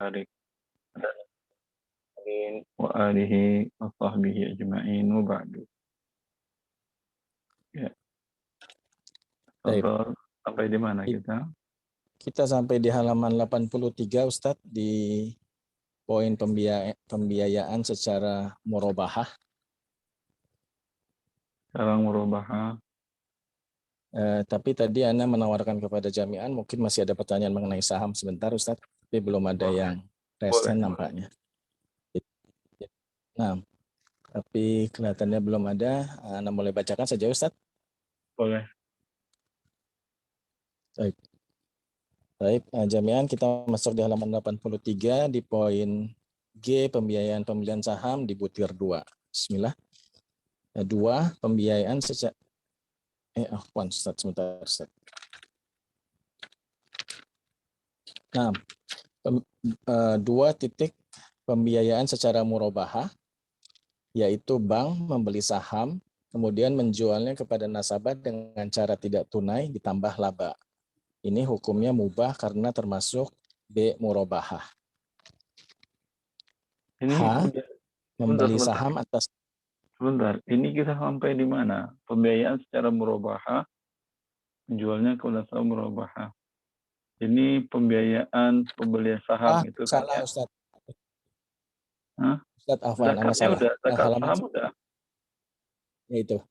barik wa alihi wa sahbihi ajma'in wa ba'du. Ya, Baik. Total sampai di mana kita? Kita sampai di halaman 83 Ustadz, di poin pembiayaan secara murabahah. Sekarang murabahah. Tapi tadi Ana menawarkan kepada jami'an, mungkin masih ada pertanyaan mengenai saham sebentar Ustadz, tapi belum ada yang resen nampaknya. Nah, tapi kelihatannya belum ada. Ana mulai bacakan saja Ustadz. Boleh. Baik. Baik, jami'an kita masuk di halaman 83 di poin G, pembiayaan pembelian saham di butir 2. Bismillah. 2, pembiayaan secara Ustaz, sebentar Ustaz. Nah, 2 titik pembiayaan secara murabahah, yaitu bank membeli saham kemudian menjualnya kepada nasabah dengan cara tidak tunai ditambah laba. Ini hukumnya mubah karena termasuk B, murabahah. Ini Membeli saham atas. Sebentar, ini kita sampai di mana? Pembiayaan secara murabahah, menjualnya ke nasabah murabahah. Ini pembiayaan pembelian saham itu kan Salah ya? Ustaz. Hah? Ustaz Afwan, Anda Zakatnya salah. udah, zakat Halaman saham udah. Ya itu.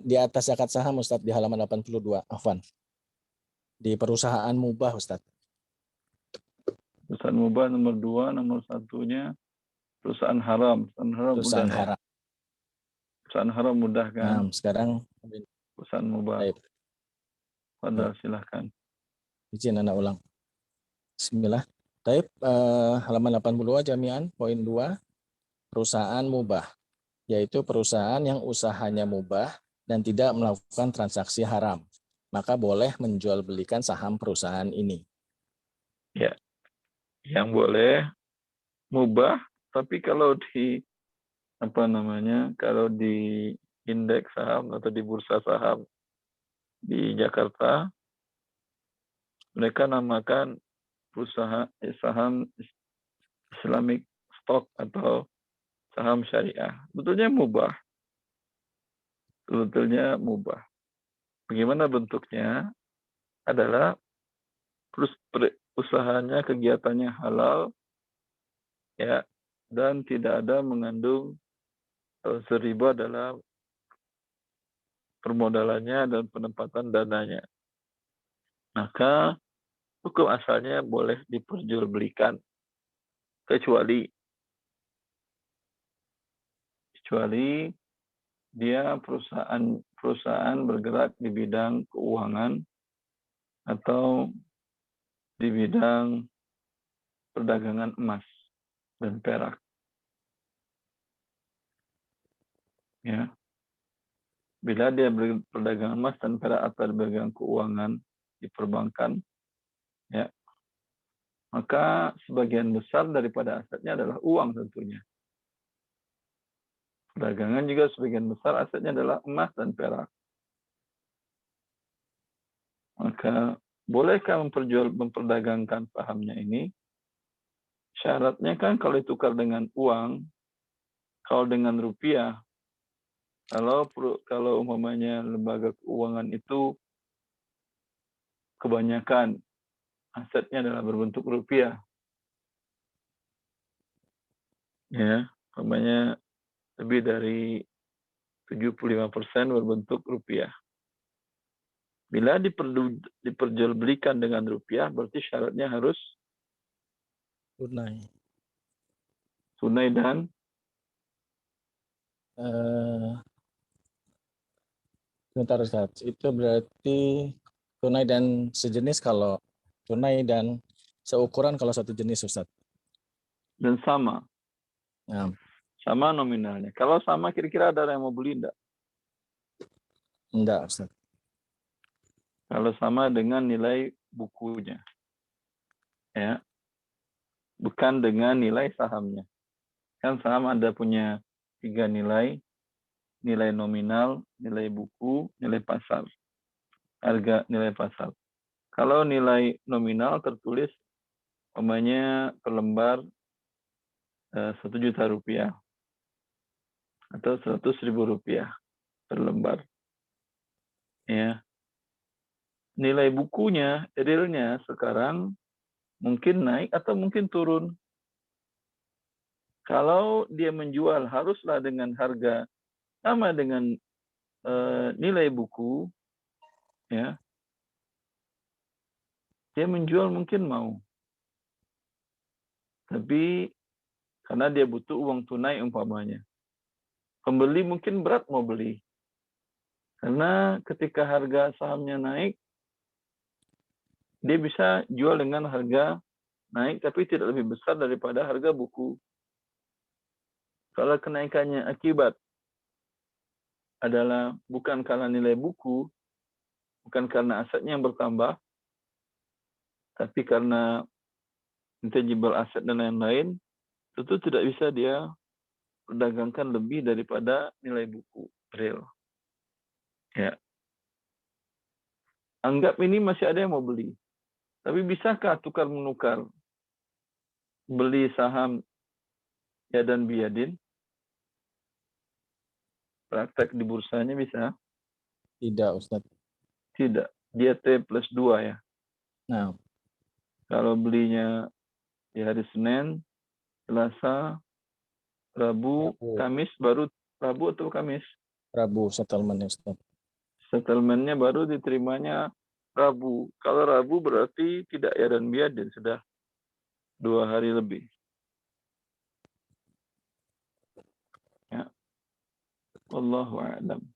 Di atas zakat saham Ustaz, di halaman 82, Afwan. Di perusahaan mubah Ustaz. Perusahaan mubah nomor 2, nomor 1-nya perusahaan haram. Perusahaan Mudah haram. ya? Perusahaan haram mudah kan? Nah, sekarang Perusahaan mubah. baik. Padahal silahkan. Izin anak ulang. Bismillah. Baik, halaman 82 jami'an, poin 2, perusahaan mubah, yaitu perusahaan yang usahanya mubah dan tidak melakukan transaksi haram, maka boleh menjual belikan saham perusahaan ini. Ya, yang boleh mubah, tapi kalau di kalau di indeks saham atau di bursa saham di Jakarta, mereka namakan perusahaan saham Islamic Stock atau saham syariah. Sebetulnya mubah. Bagaimana bentuknya? Adalah usahanya, kegiatannya halal, ya, dan tidak ada mengandung riba dalam permodalannya dan penempatan dananya. Maka hukum asalnya boleh diperjualbelikan kecuali dia perusahaan bergerak di bidang keuangan atau di bidang perdagangan emas dan perak. Ya. Bila dia berdagang emas dan perak atau berdagang keuangan di perbankan, ya, maka sebagian besar daripada asetnya adalah uang tentunya. Perdagangan juga sebagian besar asetnya adalah emas dan perak. Maka bolehkah memperdagangkan sahamnya ini? Syaratnya kan kalau ditukar dengan uang, kalau dengan rupiah, kalau umpamanya lembaga keuangan itu kebanyakan asetnya adalah berbentuk rupiah, ya, umpamanya lebih dari 75% berbentuk rupiah. Bila diperjualbelikan dengan rupiah, berarti syaratnya harus tunai dan sebentar Ustaz, itu berarti tunai dan sejenis kalau tunai dan seukuran kalau satu jenis Ustaz. Dan sama. Nah. Sama nominalnya. Kalau sama kira-kira ada yang mau beli enggak? Enggak Ustaz. Kalau sama dengan nilai bukunya. Ya. Bukan dengan nilai sahamnya. Kan saham ada punya 3 nilai. Nilai nominal, nilai buku, nilai pasar. Harga nilai pasar. Kalau nilai nominal tertulis umpamanya per lembar 1 juta rupiah atau 100.000 rupiah per lembar. Ya, nilai bukunya, realnya sekarang mungkin naik atau mungkin turun. Kalau dia menjual haruslah dengan harga sama dengan nilai buku, ya, dia menjual mungkin mau. Tapi karena dia butuh uang tunai umpamanya. Pembeli mungkin berat mau beli. Karena ketika harga sahamnya naik, dia bisa jual dengan harga naik tapi tidak lebih besar daripada harga buku. Kalau kenaikannya akibat adalah bukan karena nilai buku, bukan karena asetnya yang bertambah, tapi karena intangible aset dan lain-lain, tentu tidak bisa dia perdagangkan lebih daripada nilai buku real. Ya. Anggap ini masih ada yang mau beli. Tapi bisakah tukar menukar beli saham ya dan biadin? Praktek di bursanya bisa? Tidak, Ustaz. Tidak. Dia T+2 ya. Nah, Kalau belinya di hari Senin, Selasa, Rabu, Kamis, baru Rabu atau Kamis? Rabu settlement, Ustaz. Settlementnya baru diterimanya Rabu. Kalau Rabu berarti tidak ya dan biadin, sudah 2 hari lebih. Ya. Wallahu a'lam.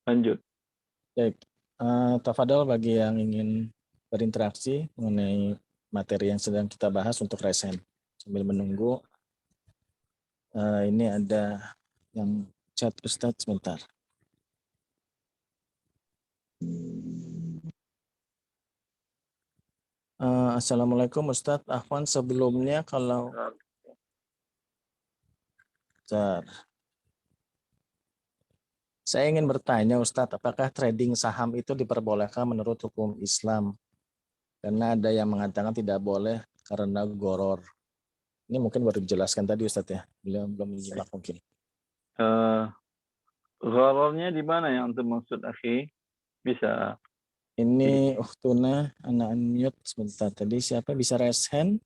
Lanjut. Baik. Tafadhol bagi yang ingin berinteraksi mengenai materi yang sedang kita bahas untuk raise hand. Sambil menunggu, ini ada yang chat Ustadz sebentar. Assalamualaikum Ustadz. Afwan, sebelumnya kalau saya ingin bertanya Ustadz, apakah trading saham itu diperbolehkan menurut hukum Islam? Karena ada yang mengatakan tidak boleh karena goror. Ini mungkin baru dijelaskan tadi Ustadz ya, belum menyimak mungkin. Gharornya di mana yang maksud akhi? Bisa. Ini Uhtuna, anak unmute sebentar. Tadi siapa bisa raise hand?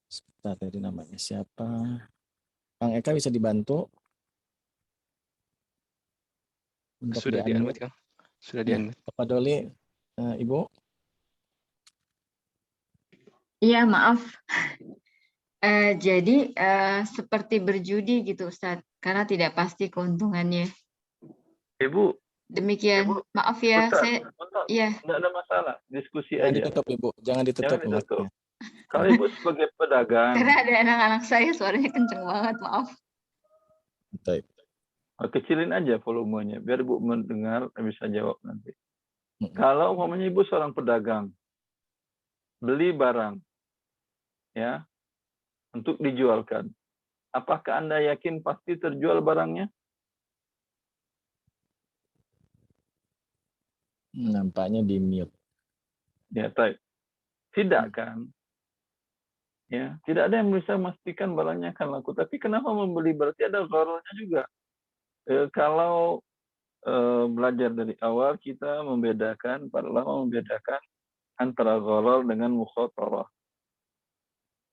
Sebentar, tadi namanya siapa? Kang Eka bisa dibantu? Untuk Sudah di-unmute, Kang. Sudah di-unmute. Bapak Doli, Ibu? Iya, maaf. Jadi seperti berjudi gitu Ustadz, karena tidak pasti keuntungannya. Ibu, Demikian. Ibu, Maaf ya, bentar, saya Tidak ada masalah, diskusi Jangan aja. ditutup Ibu, jangan ditutup. Jangan ditutup. Kalau Ibu sebagai pedagang, karena ada anak-anak saya suaranya kenceng banget, maaf. Baik. kecilin aja volumenya, biar Ibu mendengar, bisa jawab nanti. Kalau umpamanya Ibu seorang pedagang, beli barang, ya, untuk dijualkan, apakah Anda yakin pasti terjual barangnya? Nampaknya di mute. Ya, baik. Tidak kan? Ya, tidak ada yang bisa memastikan barangnya akan laku. Tapi kenapa membeli? Berarti ada gharornya juga. Kalau belajar dari awal, kita membedakan, para ulama membedakan antara gharar dengan mukhatarah.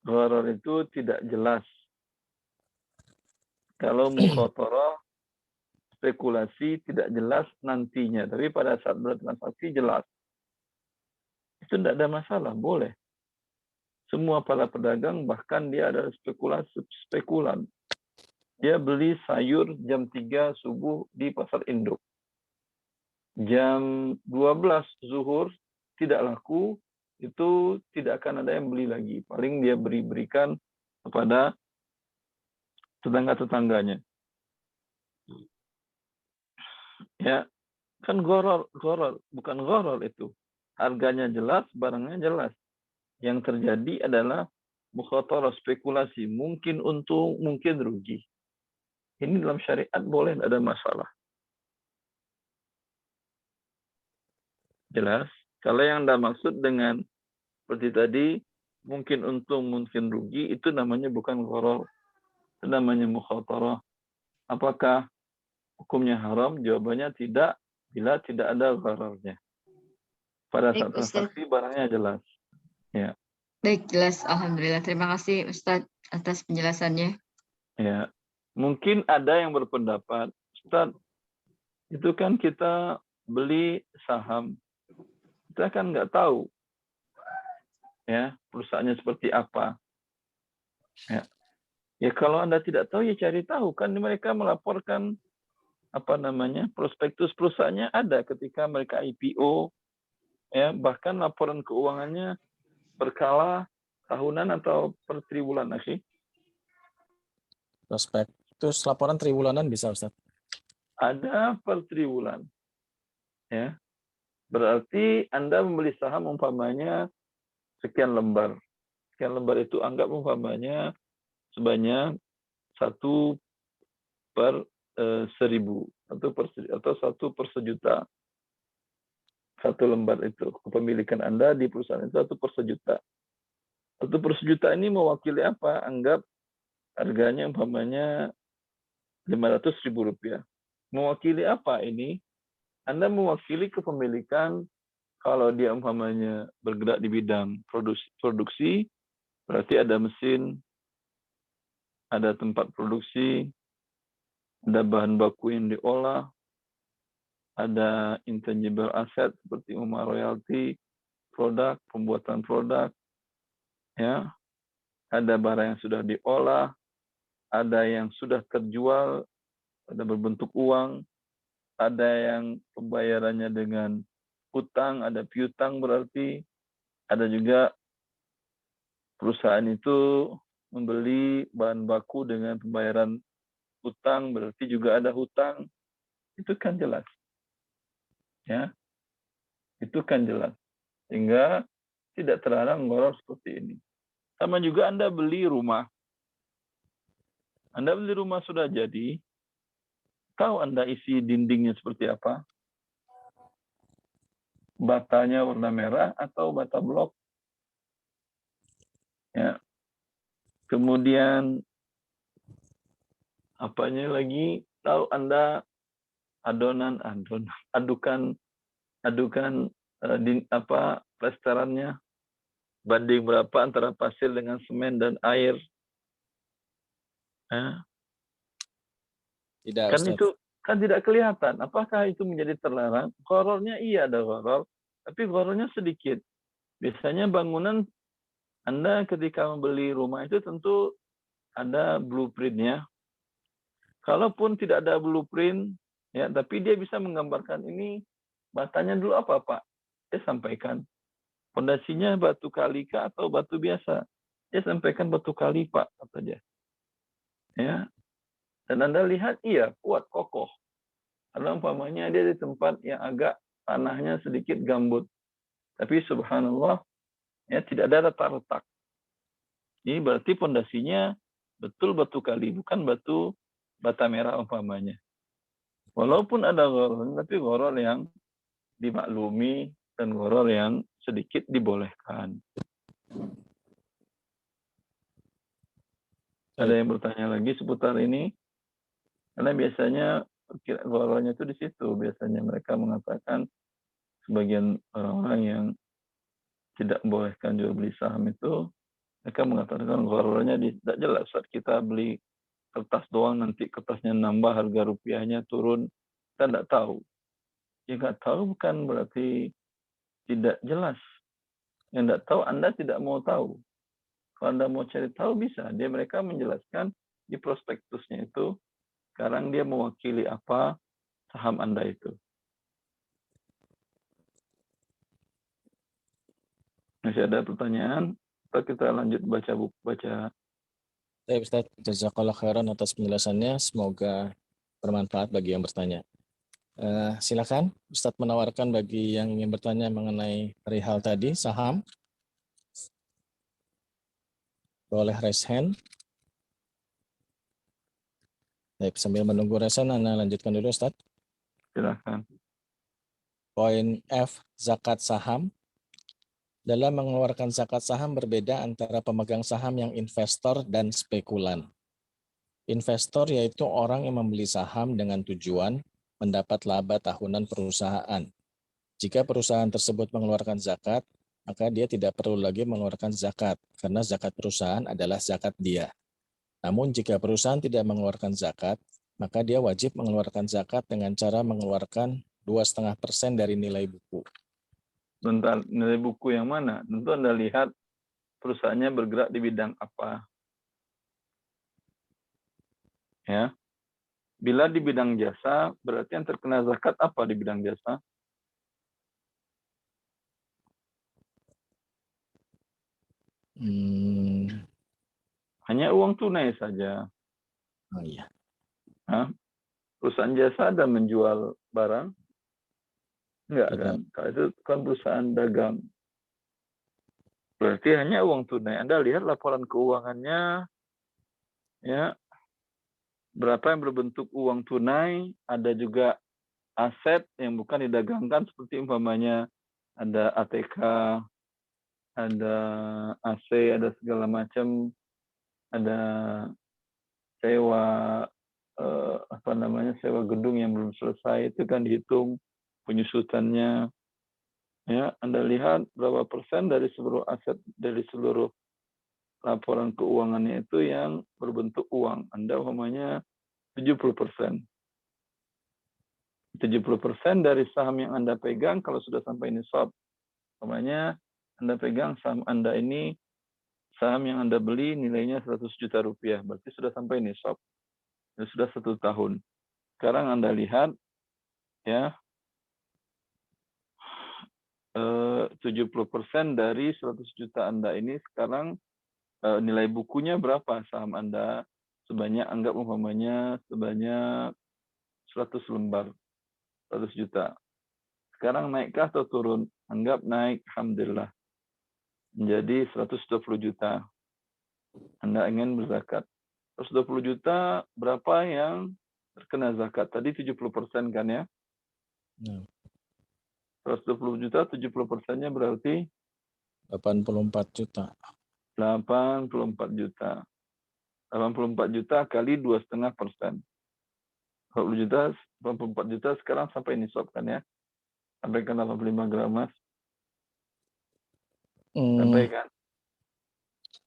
Gharar itu tidak jelas. Kalau mukhatarah, spekulasi tidak jelas nantinya, tapi pada saat bertransaksi jelas. Itu tidak ada masalah, boleh. Semua para pedagang, bahkan dia adalah spekulan. Dia beli sayur jam 3 subuh di pasar induk. Jam 12 zuhur tidak laku, itu tidak akan ada yang beli lagi. Paling dia berikan kepada tetangga-tetangganya. Ya, kan gharar, bukan gharar itu. Harganya jelas, barangnya jelas. Yang terjadi adalah mukhatarah, spekulasi, mungkin untung, mungkin rugi. Ini dalam syariat boleh, tidak ada masalah. Jelas? Kalau yang Anda maksud dengan seperti tadi, mungkin untung, mungkin rugi, itu namanya bukan gharar, itu namanya mukhatarah. Apakah hukumnya haram? Jawabannya tidak, bila tidak ada ghararnya. Pada Baik, saat Ustadz. transaksi barangnya jelas. Ya, Baik, jelas. Alhamdulillah. Terima kasih Ustadz atas penjelasannya. ya. Mungkin ada yang berpendapat, Ustaz, itu kan kita beli saham, kita kan nggak tahu ya perusahaannya seperti apa. Ya. Ya kalau Anda tidak tahu ya cari tahu, kan mereka melaporkan apa namanya prospektus perusahaannya ada ketika mereka IPO, ya bahkan laporan keuangannya berkala tahunan atau per triwulan sih. Prospektus laporan triwulanan bisa, Ustaz? Ada per triwulan. Ya. Berarti Anda membeli saham umpamanya sekian lembar. Sekian lembar itu anggap umpamanya sebanyak 1 per 1000 atau 1 per sejuta. 1 lembar itu kepemilikan Anda di perusahaan itu 1 per sejuta. 1 per sejuta ini mewakili apa? Anggap harganya umpamanya Rp500.000. Mewakili apa ini? Anda mewakili kepemilikan kalau dia umpamanya bergerak di bidang produksi, berarti ada mesin, ada tempat produksi, ada bahan baku yang diolah, ada intangible asset seperti royalti, produk, pembuatan produk, ya, ada barang yang sudah diolah, ada yang sudah terjual, ada berbentuk uang, ada yang pembayarannya dengan hutang, ada piutang berarti, ada juga perusahaan itu membeli bahan baku dengan pembayaran hutang, berarti juga ada hutang, itu kan jelas. Ya, itu kan jelas. Sehingga tidak terlarang gharar seperti ini. Sama juga Anda beli rumah. Anda beli rumah sudah jadi, tahu Anda isi dindingnya seperti apa? Batanya warna merah atau bata blok? Ya. Kemudian apanya lagi? Tahu Anda adukan plesterannya, banding berapa antara pasir dengan semen dan air? Ya. Tidak, Kan Ustaz. itu kan tidak kelihatan. Apakah itu menjadi terlarang? Ghararnya iya ada gharar, tapi ghararnya sedikit. Biasanya bangunan Anda ketika membeli rumah itu tentu ada blueprint-nya. Kalaupun tidak ada blueprint, ya, tapi dia bisa menggambarkan ini batanya dulu apa, Pak? Dia sampaikan. Fondasinya batu kali kah atau batu biasa? Dia sampaikan batu kali, Pak, kata dia. Ya. Dan Anda lihat, iya, kuat, kokoh. Karena umpamanya dia di tempat yang agak tanahnya sedikit gambut. Tapi subhanallah, ya tidak ada retak-retak. Ini berarti fondasinya betul batu kali, bukan bata merah umpamanya. Walaupun ada gharar, tapi gharar yang dimaklumi dan gharar yang sedikit dibolehkan. Ada yang bertanya lagi seputar ini? Karena biasanya ghararnya itu di situ. Biasanya mereka mengatakan sebagian orang-orang yang tidak membolehkan jual beli saham itu, mereka mengatakan ghararnya tidak jelas. Saat kita beli kertas doang, nanti kertasnya nambah, harga rupiahnya turun, kita tidak tahu. Yang nggak tahu bukan berarti tidak jelas. Yang tidak tahu, Anda tidak mau tahu. Kalau Anda mau cari tahu, bisa. Mereka menjelaskan di prospektusnya itu, sekarang dia mewakili apa saham Anda itu. Masih ada pertanyaan? Atau kita lanjut baca. Baik, Ustaz. Jazakallah khairan atas penjelasannya. Semoga bermanfaat bagi yang bertanya. Silakan Ustadz menawarkan bagi yang ingin bertanya mengenai perihal tadi, saham. Boleh raise hand. Baik, sambil menunggu raise hand, Anda lanjutkan dulu, Ustadz. Silakan. Poin F, zakat saham. Dalam mengeluarkan zakat saham berbeda antara pemegang saham yang investor dan spekulan. Investor yaitu orang yang membeli saham dengan tujuan mendapat laba tahunan perusahaan. Jika perusahaan tersebut mengeluarkan zakat, maka dia tidak perlu lagi mengeluarkan zakat, karena zakat perusahaan adalah zakat dia. Namun jika perusahaan tidak mengeluarkan zakat, maka dia wajib mengeluarkan zakat dengan cara mengeluarkan 2,5% dari nilai buku. Bentar, nilai buku yang mana? Tentu Anda lihat perusahaannya bergerak di bidang apa. Ya. Bila di bidang jasa, berarti yang terkena zakat apa di bidang jasa? Hanya uang tunai saja. Oh iya. Hah? Perusahaan jasa ada menjual barang? Enggak Tidak. kan? Kalau itu kan perusahaan dagang. Berarti hanya uang tunai. Anda lihat laporan keuangannya, ya, berapa yang berbentuk uang tunai, ada juga aset yang bukan didagangkan seperti umpamanya ada ATK, ada AC, ada segala macam, ada sewa sewa gedung yang belum selesai, itu kan dihitung penyusutannya. Ya, Anda lihat berapa persen dari seluruh aset, dari seluruh laporan keuangannya itu yang berbentuk uang. Anda umpamanya 70%. 70% dari saham yang Anda pegang kalau sudah sampai nisab. Umpamanya Anda pegang saham Anda ini, saham yang Anda beli nilainya 100 juta rupiah, berarti sudah sampai nisab. Sudah 1 tahun. Sekarang Anda lihat, ya, 70% dari 100 juta Anda ini sekarang nilai bukunya berapa saham Anda? Sebanyak, anggap umpamanya sebanyak 100 lembar, 100 juta. Sekarang naikkah atau turun? Anggap naik, alhamdulillah. Menjadi 120 juta. Anda ingin berzakat. 120 juta, berapa yang terkena zakat? Tadi 70% kan ya? 120 juta, 70%-nya berarti 84 juta. 84 juta. 84 juta kali 2,5%. 40 juta, 84 juta sekarang sampai nisab kan ya? Sampai ke 85 gram Mas. Sampai kan?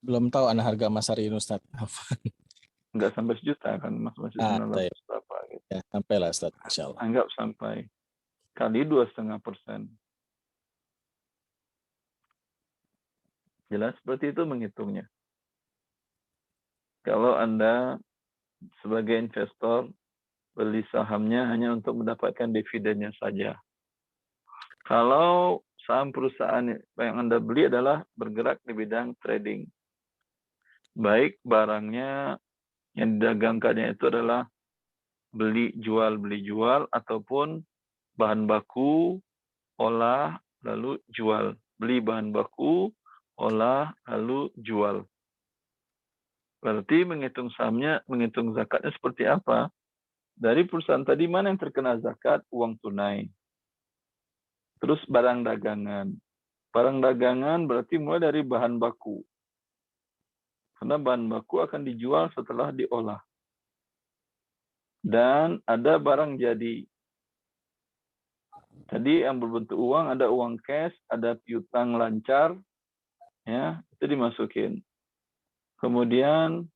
Belum tahu ana harga emas hari ini, Ustaz. Enggak sampai sejuta kan Mas, masih 900 berapa gitu. Ya, sampailah Ustaz, insyaallah. Anggap sampai kali 2,5%. Jelas seperti itu menghitungnya. Kalau Anda sebagai investor beli sahamnya hanya untuk mendapatkan dividennya saja. Kalau saham perusahaan yang Anda beli adalah bergerak di bidang trading. Baik barangnya yang didagangkannya itu adalah beli jual ataupun bahan baku, olah, lalu jual. Beli bahan baku, olah, lalu jual. Berarti menghitung sahamnya, menghitung zakatnya seperti apa? Dari perusahaan tadi mana yang terkena zakat? Uang tunai. Terus barang dagangan. Barang dagangan berarti mulai dari bahan baku. Karena bahan baku akan dijual setelah diolah. Dan ada barang jadi. Tadi yang berbentuk uang, ada uang cash, ada piutang lancar, ya, itu dimasukin. Kemudian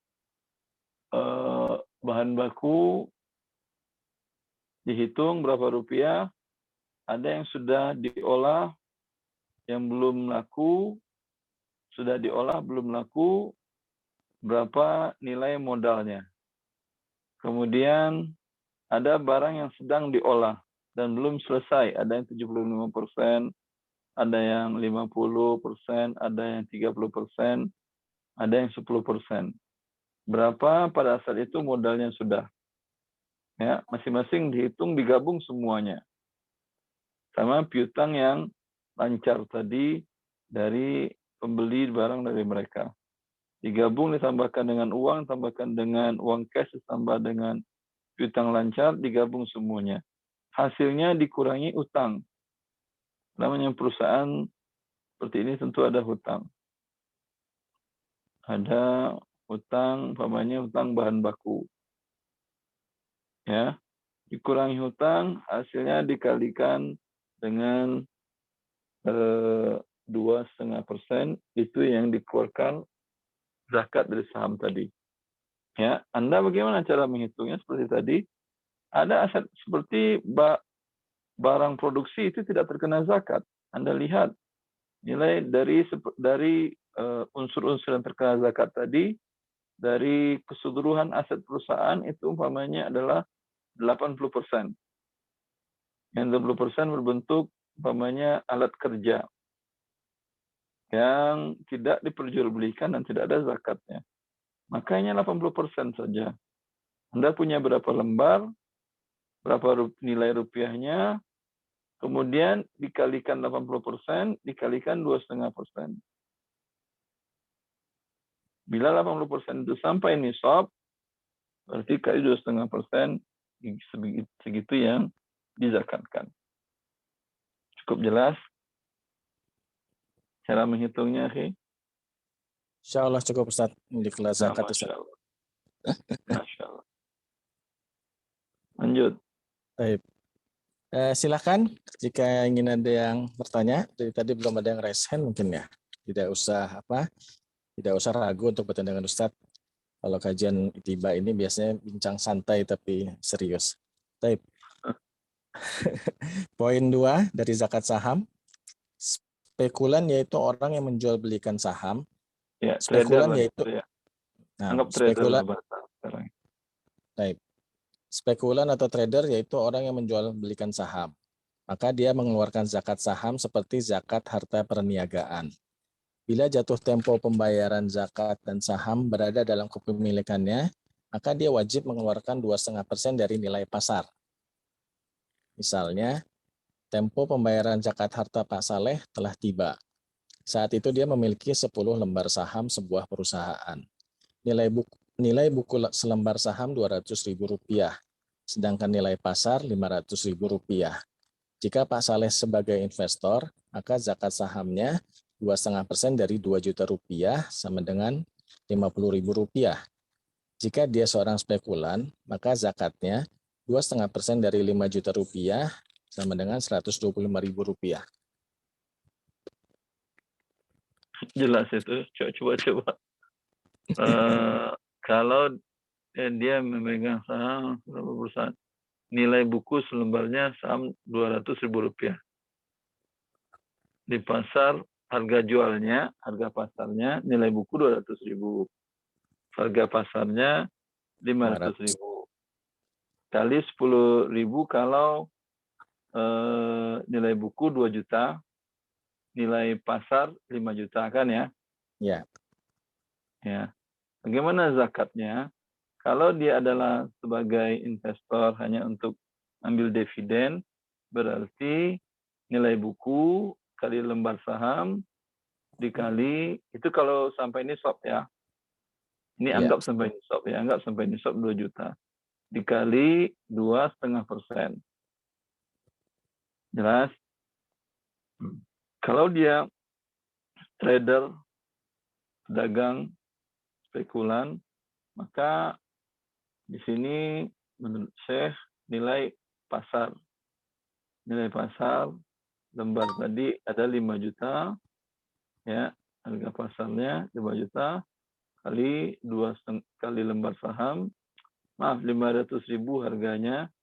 bahan baku dihitung berapa rupiah, ada yang sudah diolah, yang belum laku, sudah diolah, belum laku, berapa nilai modalnya. Kemudian ada barang yang sedang diolah dan belum selesai, ada yang 75%, ada yang 50%, ada yang 30%, ada yang 10%. Berapa pada saat itu modalnya sudah. Ya, masing-masing dihitung, digabung semuanya. Sama piutang yang lancar tadi dari pembeli barang dari mereka. Digabung, ditambahkan dengan uang, tambahkan dengan uang cash, ditambah dengan piutang lancar, digabung semuanya. Hasilnya dikurangi utang. Namanya perusahaan seperti ini tentu ada hutang. Ada hutang, umpamanya hutang bahan baku. Ya, dikurangi hutang, hasilnya dikalikan dengan 2,5%, itu yang dikeluarkan zakat dari saham tadi. Ya, Anda bagaimana cara menghitungnya? Seperti tadi, ada aset seperti barang produksi itu tidak terkena zakat. Anda lihat nilai dari unsur-unsur yang terkena zakat tadi, dari keseluruhan aset perusahaan itu umpamanya adalah 80%. Yang 20% berbentuk umpamanya alat kerja yang tidak diperjualbelikan dan tidak ada zakatnya. Makanya 80% saja. Anda punya berapa lembar, berapa nilai rupiahnya, kemudian dikalikan 80%, dikalikan 2,5%. Bila 80% itu sampai nisab, berarti kali 2,5%, segitu yang dizakatkan. Cukup jelas cara menghitungnya, akhi? Insya Allah cukup Ustaz. Di kelas zakat Ustaz. Masya Allah. Masya Allah. Lanjut. Baik. Silakan jika ingin ada yang bertanya. Dari tadi belum ada yang raise hand mungkin ya. Tidak usah ragu untuk bertanya dengan Ustaz. Kalau kajian tiba ini biasanya bincang santai tapi serius. Baik. Poin 2 dari zakat saham. Spekulan yaitu orang yang menjual belikan saham. Ya, Spekulan trader yaitu ya. nah, Anggap trader spekulan. lah bahasa sekarang. Baik. Spekulan atau trader yaitu orang yang menjual belikan saham. Maka dia mengeluarkan zakat saham seperti zakat harta perniagaan. Bila jatuh tempo pembayaran zakat dan saham berada dalam kepemilikannya, maka dia wajib mengeluarkan 2,5% dari nilai pasar. Misalnya, tempo pembayaran zakat harta Pak Saleh telah tiba. Saat itu dia memiliki 10 lembar saham sebuah perusahaan. Nilai buku selembar saham Rp200.000, sedangkan nilai pasar Rp500.000. Jika Pak Saleh sebagai investor, maka zakat sahamnya 2,5% dari Rp2 juta sama dengan Rp50.000. Jika dia seorang spekulan, maka zakatnya 2,5% dari Rp5 juta sama dengan Rp125.000. Jelas itu. Coba. Kalau dia memegang saham perusahaan, nilai buku selembarnya saham Rp200.000. Di pasar harga jualnya, harga pasarnya nilai buku Rp200.000. Harga pasarnya Rp500.000. Kali Rp10.000 kalau nilai buku 2 juta, nilai pasar 5 juta kan ya? Ya. Ya. Bagaimana zakatnya? Kalau dia adalah sebagai investor hanya untuk ambil dividen, berarti nilai buku kali lembar saham dikali, itu kalau sampai nisab ya. Ini anggap sampai nisab ya, anggap sampai nisab 2 juta. Dikali 2,5%. Jelas? Kalau dia trader, pedagang, spekulan, maka di sini menurut Syekh nilai pasar lembar tadi ada 5 juta, ya, harga pasarnya 5 juta kali 2 kali lembar saham, maaf 500.000 harganya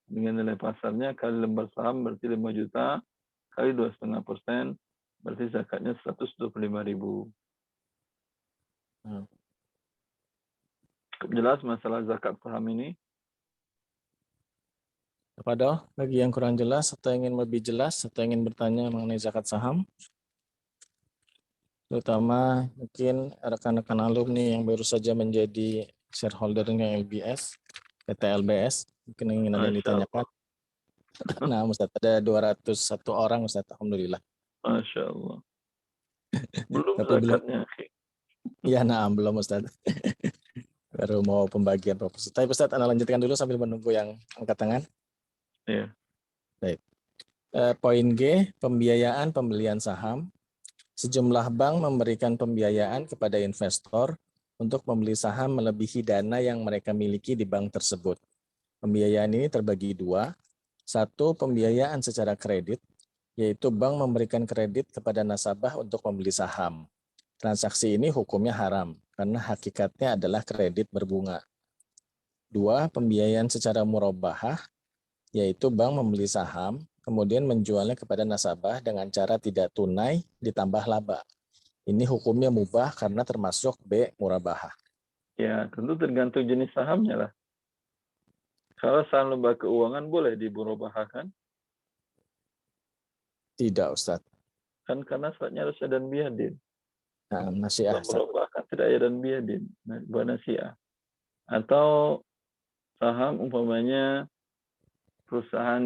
dengan nilai pasarnya kali lembar saham berarti 5 juta kali 2,5%, berarti zakatnya 125.000. Cukup jelas masalah zakat saham ini? Kepada bagi yang kurang jelas atau ingin lebih jelas atau ingin bertanya mengenai zakat saham, terutama mungkin rekan-rekan alumni yang baru saja menjadi shareholder-nya LBS, PT LBS, mungkin ingin ada yang ditanyakan. Nah, Ustaz, ada 201 orang, Ustaz, alhamdulillah. Masya Allah. Belum Tapi zakatnya. Iya, nah, belum Ustaz. Baru mau pembagian proposal. Tapi Ustaz, Anda lanjutkan dulu sambil menunggu yang angkat tangan. Iya. Baik. Poin G, pembiayaan pembelian saham. Sejumlah bank memberikan pembiayaan kepada investor untuk membeli saham melebihi dana yang mereka miliki di bank tersebut. Pembiayaan ini terbagi dua. Satu, pembiayaan secara kredit, yaitu bank memberikan kredit kepada nasabah untuk membeli saham. Transaksi ini hukumnya haram, karena hakikatnya adalah kredit berbunga. Dua, pembiayaan secara murabahah, yaitu bank membeli saham, kemudian menjualnya kepada nasabah dengan cara tidak tunai ditambah laba. Ini hukumnya mubah karena termasuk B, murabahah. Ya, tentu tergantung jenis sahamnya lah. Kalau saham lembaga keuangan boleh dimurabahahkan? Tidak, Ustaz. Kan karena syaratnya harus ada dan biadin. Nah, nasiah, Ustaz. Murabahahkan tidak ada dan biadin. Buat nasiah. Atau saham umpamanya perusahaan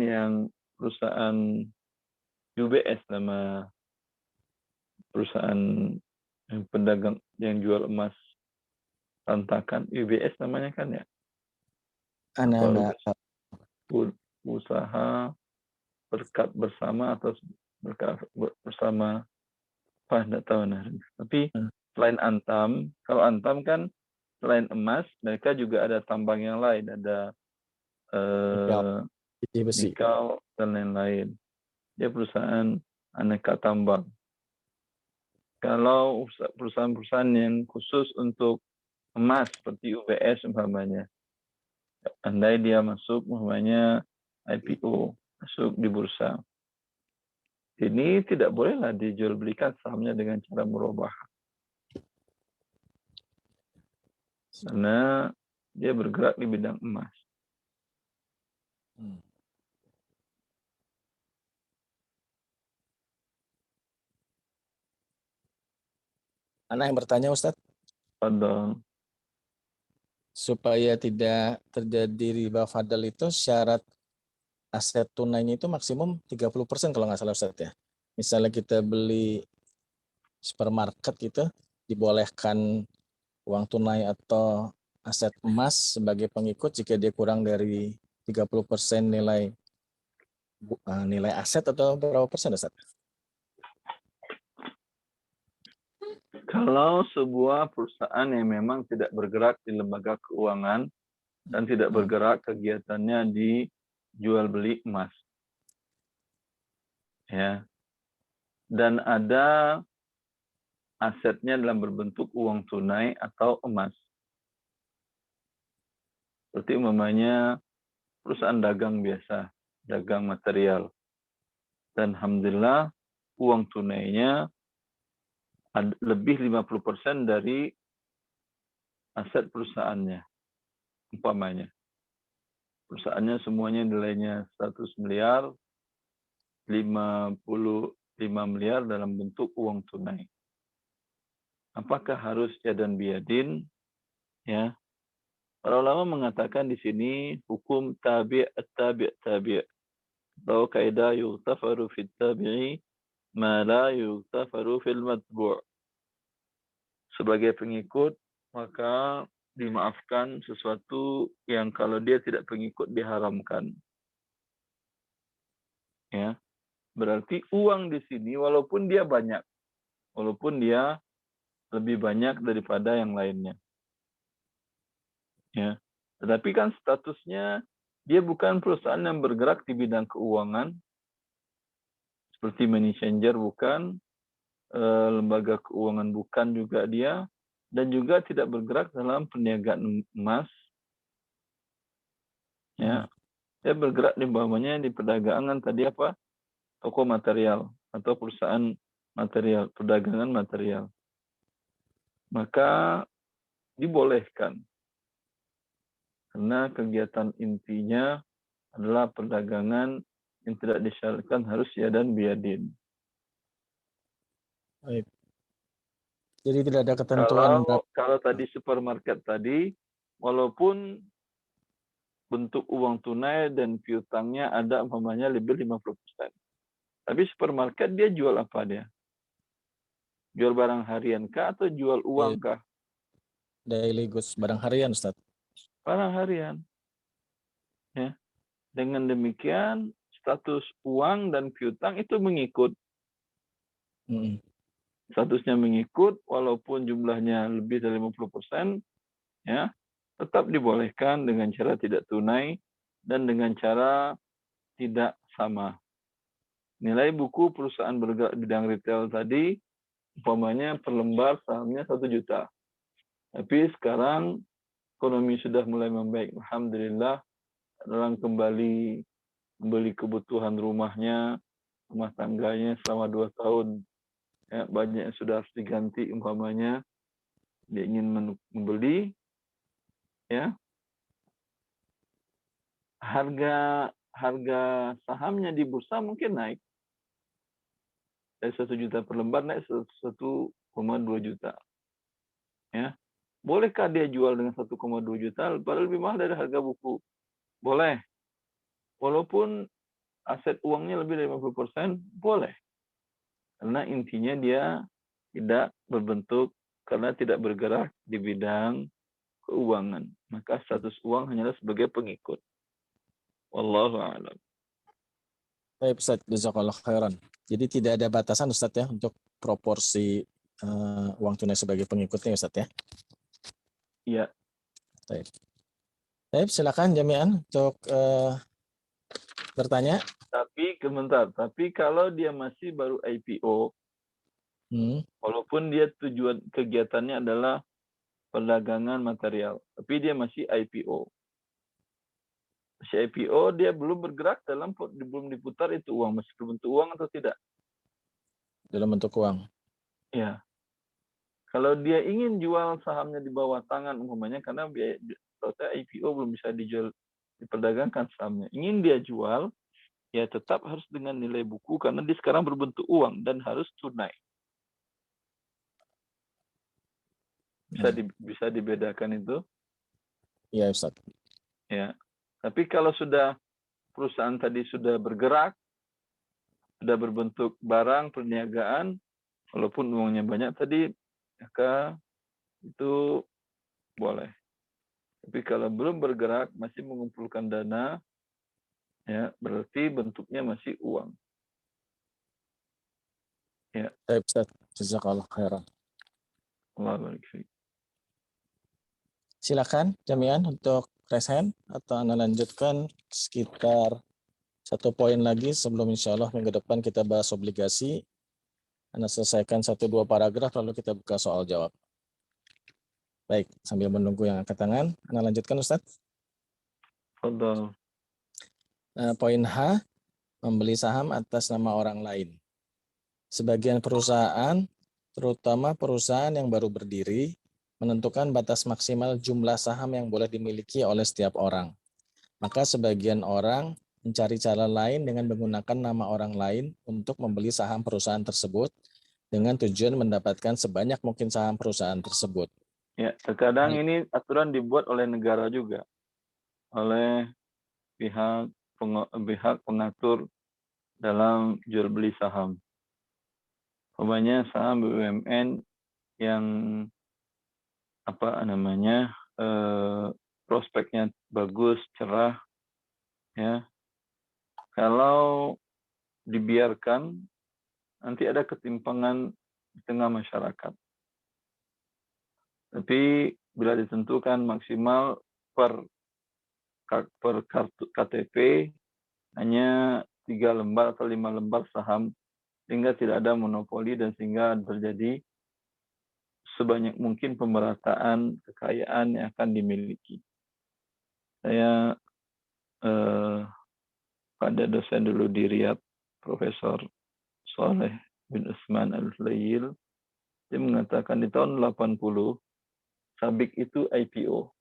UBS, nama perusahaan yang pedagang yang jual emas rantakan, UBS namanya kan ya? Anak-anak Usaha berkat bersama atau berkat bersama, apa enggak tahu nah. Tapi selain Antam, kalau Antam kan selain emas, mereka juga ada tambang yang lain, ada besi. nikel dan lain-lain. Dia perusahaan aneka tambang. Kalau perusahaan-perusahaan yang khusus untuk emas seperti UBS umpamanya, andai dia masuk umpamanya IPO, masuk di bursa, ini tidak bolehlah dijual belikan sahamnya dengan cara murabah, karena dia bergerak di bidang emas. Anak yang bertanya, Ustaz? Pada Supaya tidak terjadi riba fadl itu syarat aset tunainya itu maksimum 30% kalau nggak salah, Ustaz ya. Misalnya kita beli supermarket gitu, dibolehkan uang tunai atau aset emas sebagai pengikut jika dia kurang dari 30% nilai aset atau berapa persen, Ustaz? kalau sebuah perusahaan yang memang tidak bergerak di lembaga keuangan dan tidak bergerak kegiatannya di jual beli emas, ya, dan ada asetnya dalam berbentuk uang tunai atau emas, seperti umpamanya perusahaan dagang biasa, dagang material, dan alhamdulillah uang tunainya lebih 50% dari aset perusahaannya. Umpamanya perusahaannya semuanya nilainya 100 miliar, 55 miliar dalam bentuk uang tunai. Apakah harus yadan biadin? Ya, para ulama mengatakan di sini hukum tabi' atau kaidah yughtafaru fit tabi'i ma la yughtafaru fil matbu'. Sebagai pengikut maka dimaafkan sesuatu yang kalau dia tidak pengikut diharamkan. Ya. Berarti uang di sini walaupun dia banyak, walaupun dia lebih banyak daripada yang lainnya. Ya. Tetapi kan statusnya dia bukan perusahaan yang bergerak di bidang keuangan, seperti money changer bukan, lembaga keuangan bukan juga dia, dan juga tidak bergerak dalam perniagaan emas. Ya, dia bergerak di bawahnya di perdagangan tadi apa? Toko material atau perusahaan material, perdagangan material. Maka dibolehkan. Karena kegiatan intinya adalah perdagangan yang tidak disyaratkan harus yadan biadin. Baik. Jadi tidak ada ketentuan kalau tadi supermarket tadi, walaupun bentuk uang tunai dan piutangnya ada umpamanya lebih 50%. Tapi supermarket dia jual apa dia? Jual barang harian kah atau jual uang kah? Daily goods, barang harian, Ustaz. Barang harian. Ya. Dengan demikian status uang dan piutang itu mengikut. Statusnya mengikut, walaupun jumlahnya lebih dari 50%, ya, tetap dibolehkan dengan cara tidak tunai dan dengan cara tidak sama. Nilai buku perusahaan bergerak bidang retail tadi, umpamanya per lembar sahamnya 1 juta. Tapi sekarang ekonomi sudah mulai membaik. Alhamdulillah, orang kembali membeli kebutuhan rumahnya, rumah tangganya selama 2 tahun. Ya, banyak yang sudah harus diganti, umpamanya dia ingin membeli, ya, harga sahamnya di bursa mungkin naik dari 1 juta per lembar naik 1,2 juta. Ya, bolehkah dia jual dengan 1,2 juta padahal lebih mahal dari harga buku? Boleh. Walaupun aset uangnya lebih dari 50%, boleh. Karena intinya dia tidak berbentuk, karena tidak bergerak di bidang keuangan. Maka status uang hanyalah sebagai pengikut. Wallahu a'lam. Baik Ustaz, jazakallah khairan. Jadi tidak ada batasan Ustaz ya untuk proporsi uang tunai sebagai pengikutnya Ustaz ya? Iya. Baik, silakan jami'an untuk bertanya. Tapi kalau dia masih baru IPO, walaupun dia tujuan kegiatannya adalah perdagangan material, tapi dia masih IPO. Masih IPO, dia belum bergerak belum diputar itu uang, masih berbentuk uang atau tidak? Dalam bentuk uang. Ya. Kalau dia ingin jual sahamnya di bawah tangan umpamanya, karena biaya IPO belum bisa dijual, diperdagangkan sahamnya. Ingin dia jual, ya tetap harus dengan nilai buku karena dia sekarang berbentuk uang dan harus tunai. Bisa dibedakan itu? Iya Ustaz. Ya. Tapi kalau sudah perusahaan tadi sudah bergerak, sudah berbentuk barang perniagaan, walaupun uangnya banyak tadi, maka itu boleh. Tapi kalau belum bergerak, masih mengumpulkan dana, ya berarti bentuknya masih uang. Ya. Baik Ustaz, jazakallah khairan. Allah barik fiik. Silakan jami'an untuk raise hand atau Anda lanjutkan sekitar 1 poin lagi sebelum insya Allah minggu depan kita bahas obligasi. Anda selesaikan 1-2 paragraf lalu kita buka soal jawab. Baik, sambil menunggu yang angkat tangan, Anda lanjutkan Ustaz. Fadhal. Poin H, membeli saham atas nama orang lain. Sebagian perusahaan, terutama perusahaan yang baru berdiri, menentukan batas maksimal jumlah saham yang boleh dimiliki oleh setiap orang. Maka sebagian orang mencari cara lain dengan menggunakan nama orang lain untuk membeli saham perusahaan tersebut dengan tujuan mendapatkan sebanyak mungkin saham perusahaan tersebut. Ya, terkadang ini aturan dibuat oleh negara juga, oleh pihak pengatur dalam jual beli saham. Umpamanya saham BUMN yang prospeknya bagus, cerah, ya. Kalau dibiarkan, nanti ada ketimpangan di tengah masyarakat. Tapi bila ditentukan maksimal per kartu KTP hanya 3 lembar atau 5 lembar saham, sehingga tidak ada monopoli dan sehingga terjadi sebanyak mungkin pemerataan kekayaan yang akan dimiliki. Saya pada dosen dulu di Riyadh, Profesor Saleh bin Utsman Al-Layil, dia mengatakan di tahun 80, Sabik itu IPO.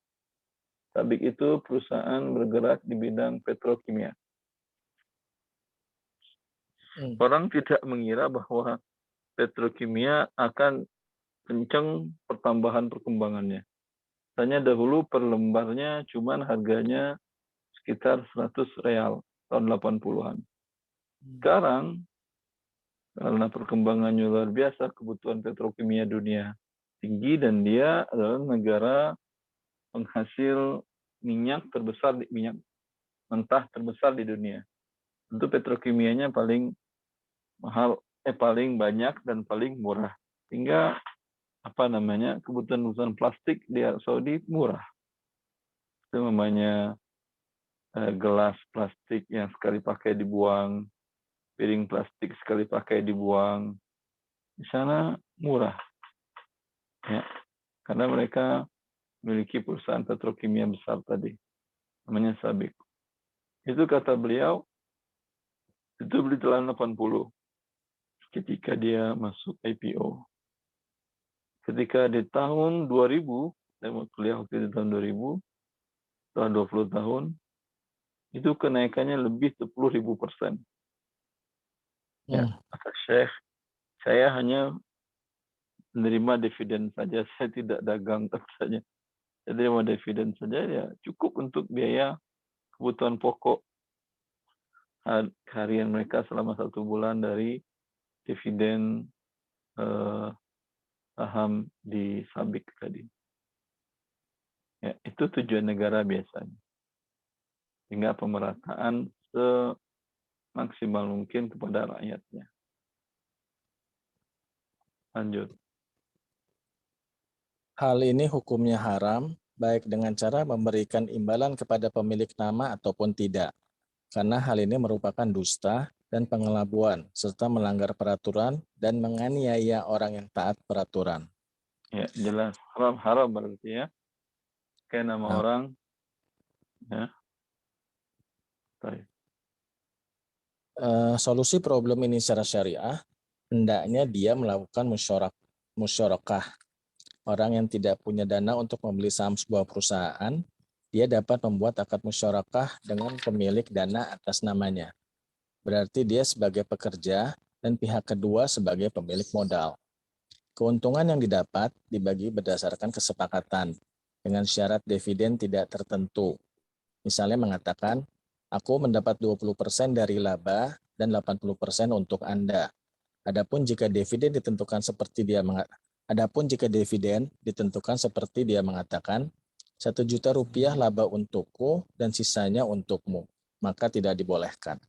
Sabik itu perusahaan bergerak di bidang petrokimia. Orang tidak mengira bahwa petrokimia akan kencang pertambahan perkembangannya. Tanya dahulu per lembarnya cuman harganya sekitar 100 real tahun 80-an. Sekarang karena perkembangannya luar biasa, kebutuhan petrokimia dunia tinggi dan dia adalah negara penghasil minyak mentah terbesar di dunia. tentu petrokimianya paling mahal, paling banyak dan paling murah. Sehingga kebutuhan plastik di Arab Saudi murah. Itu namanya gelas plastik yang sekali pakai dibuang, piring plastik sekali pakai dibuang. Di sana murah, ya, karena mereka memiliki perusahaan petrokimia besar tadi, namanya Sabik. Itu kata beliau, itu beli tahun 80 ketika dia masuk IPO. Ketika di tahun 2000, saya mau kuliah waktu itu tahun 2000, setelah 20 tahun, itu kenaikannya lebih 10.000%. Ya, kata Syekh, saya hanya menerima dividen saja, saya tidak dagang saja. Saya terima dividen saja, ya cukup untuk biaya kebutuhan pokok harian mereka selama 1 bulan dari dividen saham di Sabik tadi. Ya, itu tujuan negara biasanya. Sehingga pemerataan semaksimal mungkin kepada rakyatnya. Lanjut. Hal ini hukumnya haram, baik dengan cara memberikan imbalan kepada pemilik nama ataupun tidak, karena hal ini merupakan dusta dan pengelabuan, serta melanggar peraturan dan menganiaya orang yang taat peraturan. Ya, jelas. Haram berarti ya. Kayak nama orang. Ya. Baik. Solusi problem ini secara syariah, hendaknya dia melakukan musyarakah. Orang yang tidak punya dana untuk membeli saham sebuah perusahaan, dia dapat membuat akad musyarakah dengan pemilik dana atas namanya. Berarti dia sebagai pekerja dan pihak kedua sebagai pemilik modal. Keuntungan yang didapat dibagi berdasarkan kesepakatan dengan syarat dividen tidak tertentu. Misalnya mengatakan, aku mendapat 20% dari laba dan 80% untuk Anda. Adapun jika dividen ditentukan seperti dia mengatakan 1 juta rupiah laba untukku dan sisanya untukmu, maka tidak dibolehkan.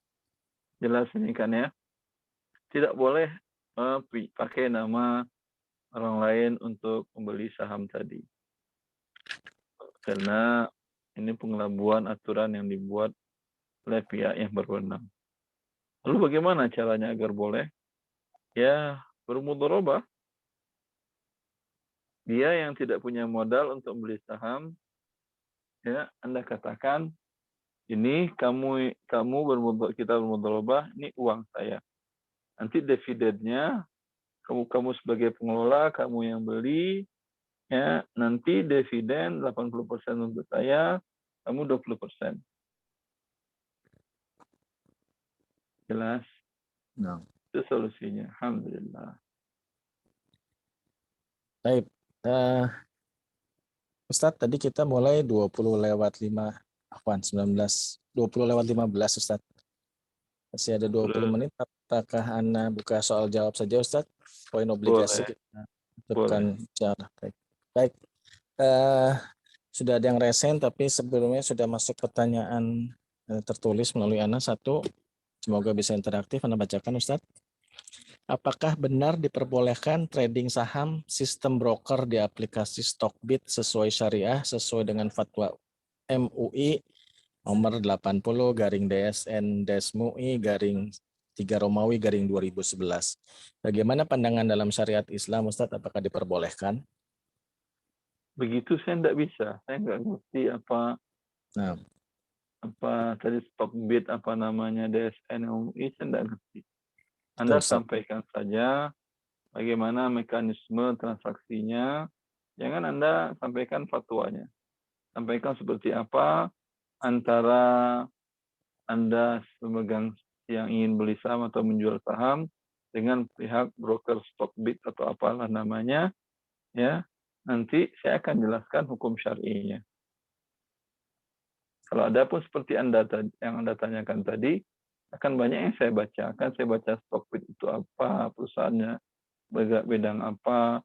Jelas ini kan ya. Tidak boleh pakai nama orang lain untuk membeli saham tadi. Karena ini pengelabuan aturan yang dibuat oleh pihak yang berwenang. Lalu bagaimana caranya agar boleh? Ya, bermudharabah. Dia yang tidak punya modal untuk beli saham, ya, Anda katakan, ini kita bermudharabah, ini uang saya. Nanti dividennya, kamu sebagai pengelola, kamu yang beli, ya, nanti dividen 80% untuk saya, kamu 20%. Jelas? Nah. Itu solusinya. Alhamdulillah. Baik. Ustadz, tadi kita mulai 20:05, 20:15 Ustadz. Masih ada 20 menit, apakah Anda buka soal jawab saja Ustadz? Poin obligasi Boleh. kita tentukan secara baik. Sudah ada yang resen, tapi sebelumnya sudah masuk pertanyaan tertulis melalui Ana satu. Semoga bisa interaktif. Anda bacakan Ustadz. Apakah benar diperbolehkan trading saham sistem broker di aplikasi Stockbit sesuai syariah sesuai dengan fatwa MUI nomor 80/DSN-MUI/3 Romawi/2011. Bagaimana pandangan dalam syariat Islam Ustadz? Apakah diperbolehkan? Begitu saya tidak bisa. Saya nggak ngerti apa tadi Stockbit, apa namanya DSN MUI, saya tidak ngerti. Anda sampaikan saja bagaimana mekanisme transaksinya. Jangan Anda sampaikan fatwanya. Sampaikan seperti apa antara Anda pemegang yang ingin beli saham atau menjual saham dengan pihak broker Stockbit atau apalah namanya, ya. Nanti saya akan jelaskan hukum syar'inya. Kalau ada pun seperti yang Anda tanyakan tadi, akan banyak yang saya baca. Akan saya baca Stockbit itu apa, perusahaannya, bidang apa,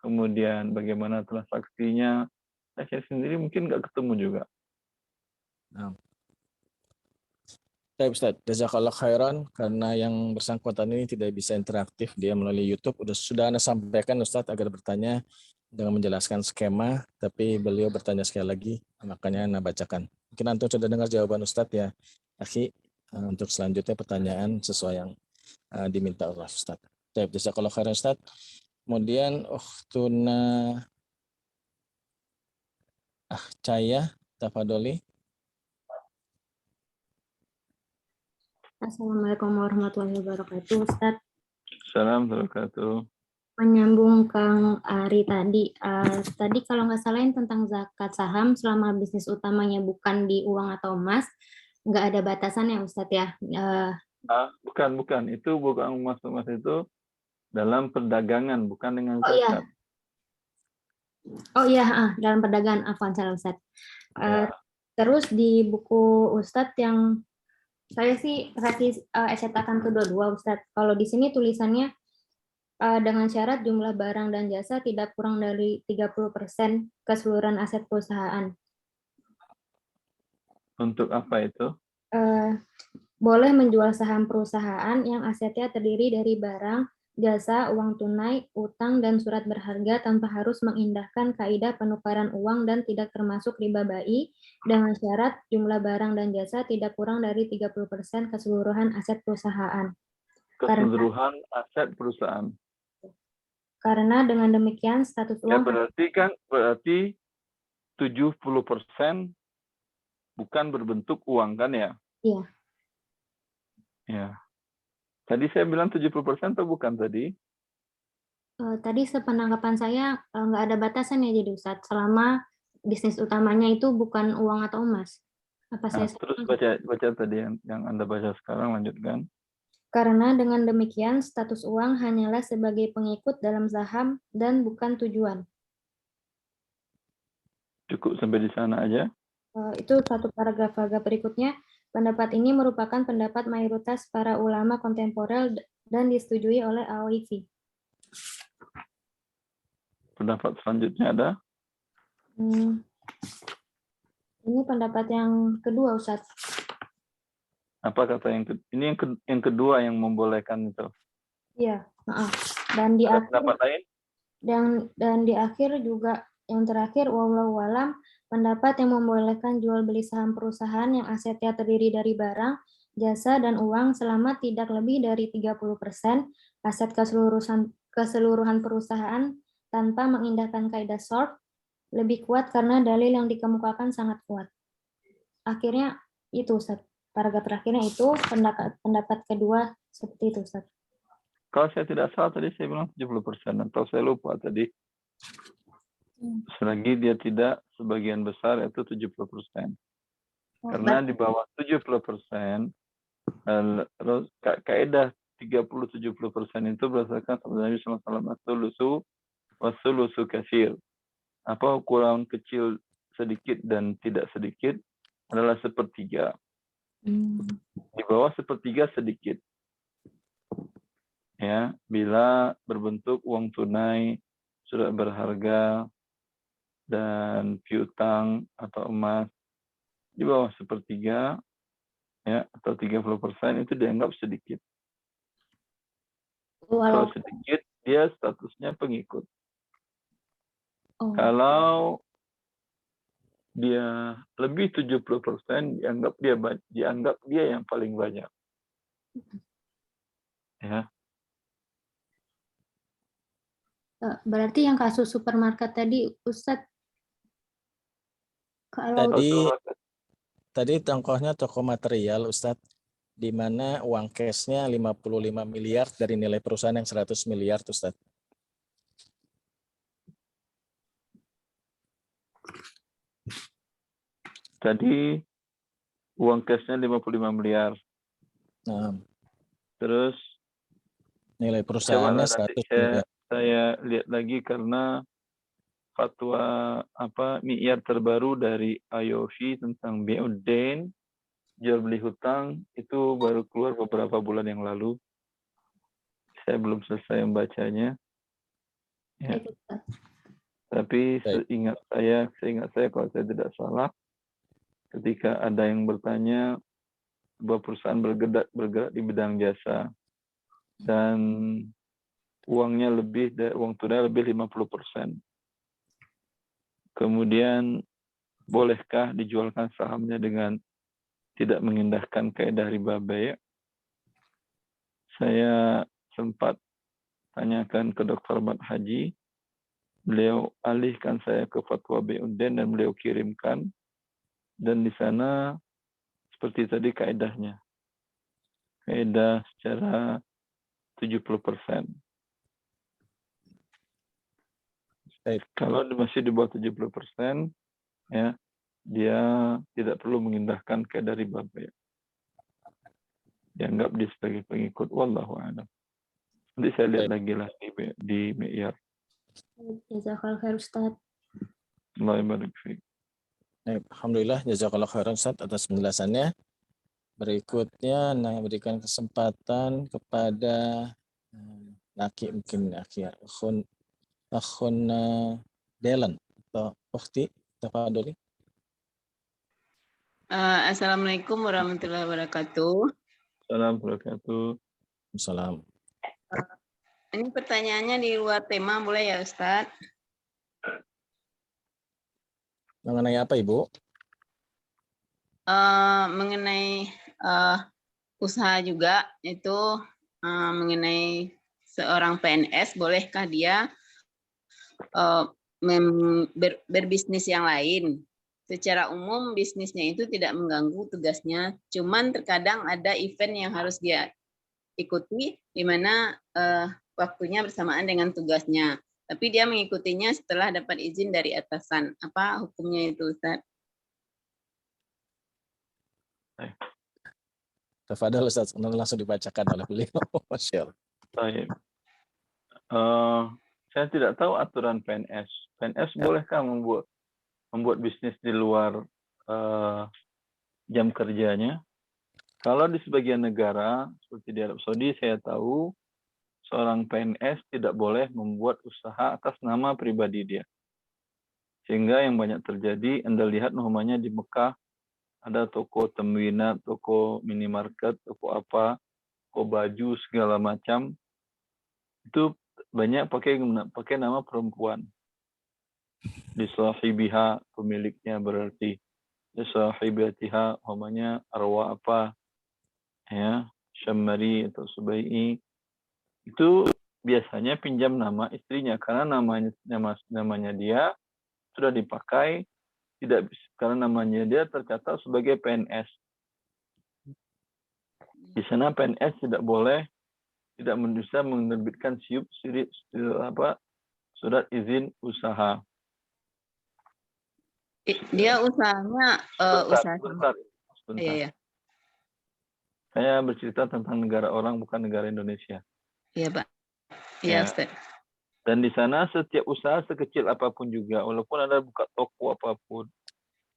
kemudian bagaimana transaksinya. Saya sendiri mungkin nggak ketemu juga. Baik Ustaz, jazakallah khairan, karena yang bersangkutan ini tidak bisa interaktif, dia melalui YouTube. Sudah Anda sampaikan Ustaz agar bertanya dengan menjelaskan skema, tapi beliau bertanya sekali lagi, makanya Anda bacakan. Mungkin Antum sudah dengar jawaban Ustaz ya, Akhi. Untuk selanjutnya pertanyaan sesuai yang diminta oleh Ustaz. Baik, jazakallah khairan Ustaz. Kemudian Ukhtuna Caya, tafadholi. Assalamualaikum warahmatullahi wabarakatuh, Ustadz. Assalamualaikum warahmatullahi wabarakatuh. Menyambung Kang Ari tadi, tadi kalau nggak salah tentang zakat saham selama bisnis utamanya bukan di uang atau emas, nggak ada batasannya Ustadz ya. Bukan. Itu bukan emas itu dalam perdagangan, bukan dengan Oh iya, zakat. dalam perdagangan, afwan salah Ustadz. Ya. Terus di buku Ustadz yang saya sih kasih cetakan kedua-dua Ustadz. Kalau di sini tulisannya dengan syarat jumlah barang dan jasa tidak kurang dari 30% keseluruhan aset perusahaan. Untuk apa itu? Boleh menjual saham perusahaan yang asetnya terdiri dari barang, jasa, uang tunai, utang, dan surat berharga tanpa harus mengindahkan kaidah penukaran uang dan tidak termasuk riba bai, dengan syarat jumlah barang dan jasa tidak kurang dari 30% keseluruhan aset perusahaan. Keseluruhan aset perusahaan. Karena dengan demikian status Ya, uang berarti 70% bukan berbentuk uang kan ya? Iya. Ya. Tadi saya bilang 70% atau bukan tadi? Tadi sepenangkapan saya nggak ada batasan ya jadi Ustadz, selama bisnis utamanya itu bukan uang atau emas. Apa saya Terus salah? baca tadi yang Anda baca sekarang, lanjutkan. Karena dengan demikian status uang hanyalah sebagai pengikut dalam saham dan bukan tujuan. Cukup sampai di sana aja. Itu satu paragraf berikutnya. Pendapat ini merupakan pendapat mayoritas para ulama kontemporer dan disetujui oleh AOIV. Pendapat selanjutnya ada? Ini pendapat yang kedua, Ustadz. Apa kata yang kedua yang membolehkan itu? Iya, maaf. Dan di Ada akhir pendapat lain? dan di akhir juga yang terakhir, wallahu alam, pendapat yang membolehkan jual beli saham perusahaan yang asetnya terdiri dari barang, jasa, dan uang selama tidak lebih dari 30% aset keseluruhan perusahaan tanpa mengindahkan kaidah short lebih kuat karena dalil yang dikemukakan sangat kuat. Akhirnya itu Ustaz. Paragraf terakhirnya itu pendapat kedua seperti itu Ustaz. Kalau saya tidak salah tadi saya bilang 70%, atau saya lupa tadi. Selagi dia tidak sebagian besar itu 70%. Karena di bawah 70%, kaidah 30-70% itu berdasarkan sabda Nabi SAW, wasulusu kasir. Apa ukuran kecil sedikit dan tidak sedikit adalah sepertiga. Di bawah sepertiga sedikit. Ya, bila berbentuk uang tunai, surat berharga, dan piutang atau emas, di bawah sepertiga, ya, atau 30% itu dianggap sedikit. Kalau sedikit, dia statusnya pengikut. Kalau dia lebih 70%, dianggap dia yang paling banyak. Ya. Berarti yang kasus supermarket tadi, Ustadz, kalau Tadi tokohnya toko material, Ustadz, di mana uang cashnya 55 miliar dari nilai perusahaan yang 100 miliar, Ustadz. Tadi uang cashnya 55 miliar. Nah, terus nilai perusahaannya 100 miliar. Saya lihat lagi karena fatwa mi'yar terbaru dari IOV tentang bi'udain, jual beli hutang, itu baru keluar beberapa bulan yang lalu. Saya belum selesai membacanya. Ya. Tapi seingat saya kalau saya tidak salah, ketika ada yang bertanya sebuah perusahaan bergerak di bidang jasa dan uang tunai lebih 50%. Kemudian bolehkah dijualkan sahamnya dengan tidak mengindahkan kaidah riba bai'? Saya sempat tanyakan ke Dr. Ahmad Haji, beliau alihkan saya ke Fatwa Bai'uddin dan beliau kirimkan, dan di sana seperti tadi kaidahnya. Kaidah secara 70%. Baik. Kalau masih di bawah 70%, ya, dia tidak perlu mengindahkan kaidah riba bai'. Dianggap dia sebagai pengikut, wallahu a'lam. Nanti saya lihat lagi lah di Mi'yar. Jazakallahu khair Ustaz. Allah barik fiik. Baik, alhamdulillah, jazakallahu khairan Ustaz atas penjelasannya. Berikutnya, berikan kesempatan kepada laki mungkin akhir, akhun Delan atau Ukhti, tafadholi. Assalamualaikum warahmatullahi wabarakatuh. Assalamualaikum warahmatullahi wabarakatuh. Salam. Ini pertanyaannya di luar tema, boleh ya Ustadz? Mengenai apa Ibu? Mengenai usaha juga, itu mengenai seorang PNS, bolehkah dia berbisnis yang lain? Secara umum bisnisnya itu tidak mengganggu tugasnya, cuman terkadang ada event yang harus dia ikuti, di mana waktunya bersamaan dengan tugasnya. Tapi dia mengikutinya setelah dapat izin dari atasan. Apa hukumnya itu, Ustaz? Tafadhol Ustaz, langsung dibacakan oleh beliau. Masya Allah. Baik. Saya tidak tahu aturan PNS. PNS bolehkah membuat bisnis di luar jam kerjanya? Kalau di sebagian negara, seperti di Arab Saudi, saya tahu seorang PNS tidak boleh membuat usaha atas nama pribadi dia. Sehingga yang banyak terjadi, Anda lihat namanya di Mekah, ada toko temwinat, toko minimarket, toko apa, toko baju, segala macam. Itu banyak pakai nama perempuan. Di sahibiha, pemiliknya berarti. Di sahibatiha, namanya arwah apa, ya, Syammari atau Subai'i. Itu biasanya pinjam nama istrinya karena namanya dia sudah dipakai, tidak karena namanya dia tercatat sebagai PNS. Di sana PNS tidak bisa menerbitkan surat izin usaha. Dia usahanya Sebentar. Iya. Saya bercerita tentang negara orang, bukan negara Indonesia. Iya, Pak. Ya. Iya, Ustaz. Dan di sana setiap usaha sekecil apapun juga, walaupun Anda buka toko apapun,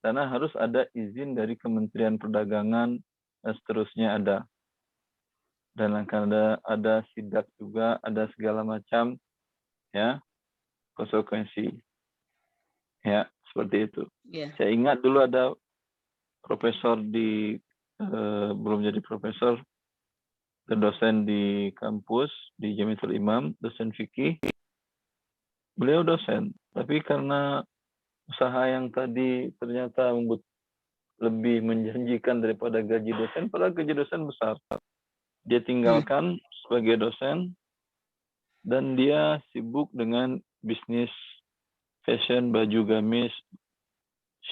sana harus ada izin dari Kementerian Perdagangan dan seterusnya ada. Dan akan ada sidak juga, ada segala macam ya konsekuensi. Ya, seperti itu. Iya. Saya ingat dulu ada profesor belum jadi profesor, dosen di kampus di Jamiatul Imam, dosen fikih. Beliau dosen, tapi karena usaha yang tadi ternyata lebih menjanjikan daripada gaji dosen, padahal gaji dosen besar. Dia tinggalkan sebagai dosen dan dia sibuk dengan bisnis fashion, baju gamis,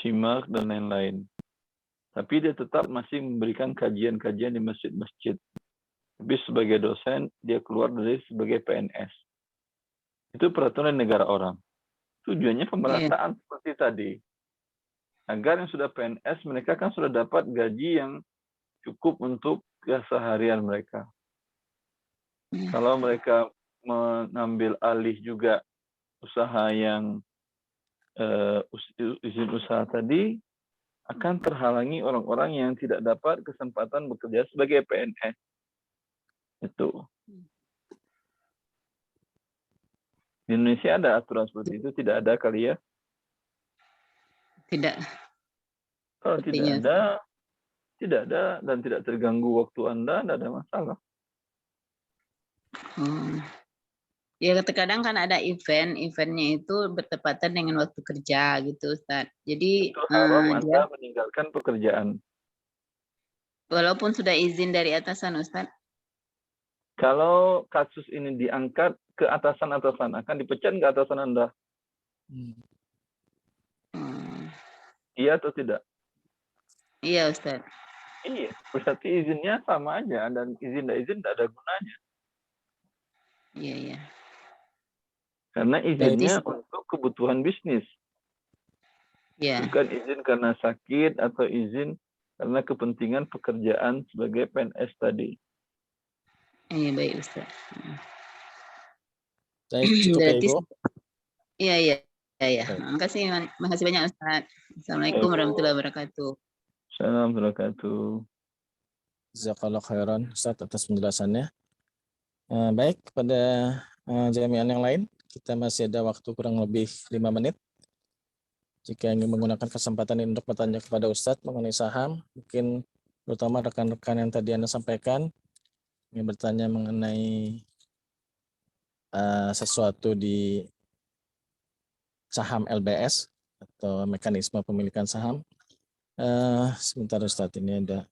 shimak, dan lain-lain. Tapi dia tetap masih memberikan kajian-kajian di masjid-masjid. Tapi sebagai dosen, dia keluar dari sebagai PNS. Itu peraturan negara orang. Tujuannya pemerataan seperti tadi. Agar yang sudah PNS, mereka kan sudah dapat gaji yang cukup untuk keseharian mereka. Kalau mereka mengambil alih juga usaha yang izin usaha tadi, akan terhalangi orang-orang yang tidak dapat kesempatan bekerja sebagai PNS. Itu. Di Indonesia ada aturan seperti itu? Tidak ada kali ya? Tidak. Kalau tidak ada, tidak ada dan tidak terganggu waktu Anda, tidak ada masalah. Ya terkadang kan ada eventnya itu bertepatan dengan waktu kerja gitu Ustaz. Jadi Itu haram dia Anda meninggalkan pekerjaan. walaupun sudah izin dari atasan Ustaz. Kalau kasus ini diangkat ke atasan-atasan, akan dipecat nggak atasan Anda? Iya atau tidak? Iya Ustaz. Iya, berarti izinnya sama aja, dan izin tidak ada gunanya. Iya. Karena izinnya untuk kebutuhan bisnis. Iya. Bukan izin karena sakit atau izin karena kepentingan pekerjaan sebagai PNS tadi. Iya baik Ustaz. Baik, cukup ya Berarti Ibu. iya. Baik. Makasih banyak Ustaz. Assalamualaikum warahmatullahi wabarakatuh. Assalamualaikum warahmatullahi wabarakatuh. Jazakallah khairan Ustaz atas penjelasannya. Baik, pada jami'an yang lain, kita masih ada waktu kurang lebih 5 menit. Jika ingin menggunakan kesempatan ini untuk bertanya kepada Ustadz mengenai saham, mungkin terutama rekan-rekan yang tadi Anda sampaikan, ingin bertanya mengenai sesuatu di saham LBS atau mekanisme pemilikan saham. Sebentar Ustadz, ini ada.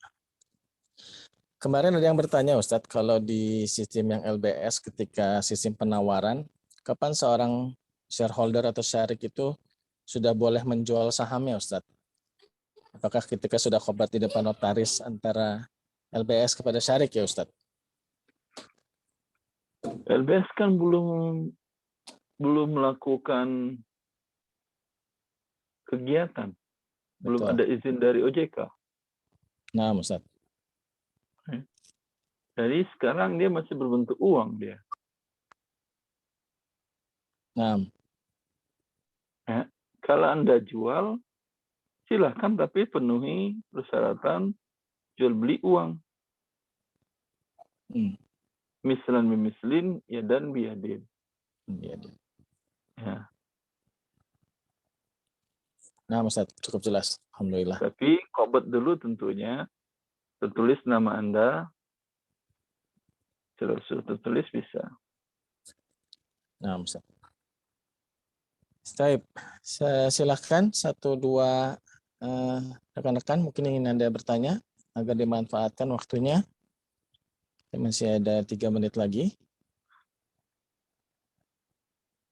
Kemarin ada yang bertanya Ustadz, kalau di sistem yang LBS ketika sistem penawaran, kapan seorang shareholder atau syarik itu sudah boleh menjual sahamnya Ustadz? Apakah ketika sudah khobar di depan notaris antara LBS kepada syarik ya Ustadz? LBS kan belum melakukan kegiatan. Belum Betul. ada izin dari OJK. Nah Ustadz. Jadi sekarang dia masih berbentuk uang dia. Nah. Kalau Anda jual, silahkan tapi penuhi persyaratan jual beli uang. Mislan bimislin, yadan biyadin. Ya. Nah Ustaz, cukup jelas. Alhamdulillah. Tapi qobat dulu tentunya, tertulis nama Anda, sudah tertulis bisa. Nah Ustaz. Baik, silahkan 1-2 rekan-rekan mungkin ingin Anda bertanya agar dimanfaatkan waktunya. Masih ada 3 menit lagi.